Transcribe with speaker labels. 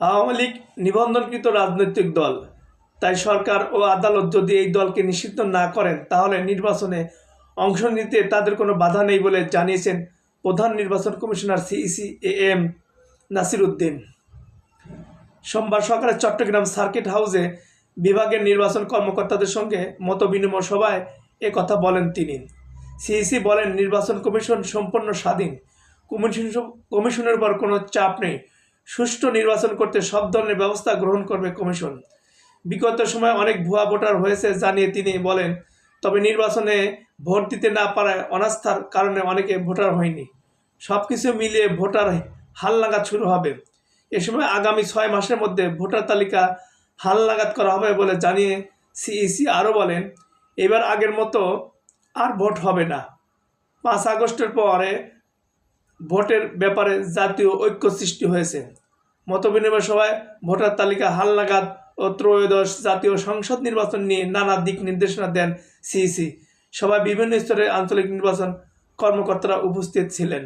Speaker 1: আওয়ামী লীগ নিবন্ধনকৃত রাজনৈতিক দল, তাই সরকার ও আদালত যদি এই দলকে নিষিদ্ধ না করেন তাহলে নির্বাচনে অংশ নিতে তাদের কোনো বাধা নেই বলে জানিয়েছেন প্রধান নির্বাচন commissioner CEC am Nasir Uddin. সোমবার সকালে চট্টগ্রাম সার্কিট হাউসে বিভাগের নির্বাচন কর্মকর্তাদের সঙ্গে মতবিনিময় সভায় কথা বলেন তিনি। সিইসি বলেন, নির্বাচন কমিশন সম্পূর্ণ স্বাধীন, কমিশনের উপর কোনো চাপ নেই, সুষ্ঠু নির্বাচন করতে সব ধরনের ব্যবস্থা গ্রহণ করবে কমিশন। বিগত সময়ে অনেক ভুয়া ভোটার হয়েছে জানিয়ে তিনি বলেন, তবে নির্বাচনে ভোট দিতে না পারায় অনাস্থার কারণে অনেকে ভোটার হয়নি। সব কিছু মিলিয়ে ভোটার হালনাগাদ শুরু হবে। এ সময় আগামী 6 মাসের মধ্যে ভোটার তালিকা হালনাগাদ করা হবে বলে জানিয়ে সিইসি আরও বলেন, এবার আগের মতো আর ভোট হবে না। 5 আগস্টের পরে ভোটের ব্যাপারে জাতীয় ঐক্য সৃষ্টি হয়েছে। মতবিনিময় সভায় ভোটার তালিকা হালনাগাদ ও ত্রয়োদশ জাতীয় সংসদ নির্বাচন নিয়ে নানা দিক নির্দেশনা দেন সিইসি। সভায় বিভিন্ন স্তরের আঞ্চলিক নির্বাচন কর্মকর্তারা উপস্থিত ছিলেন।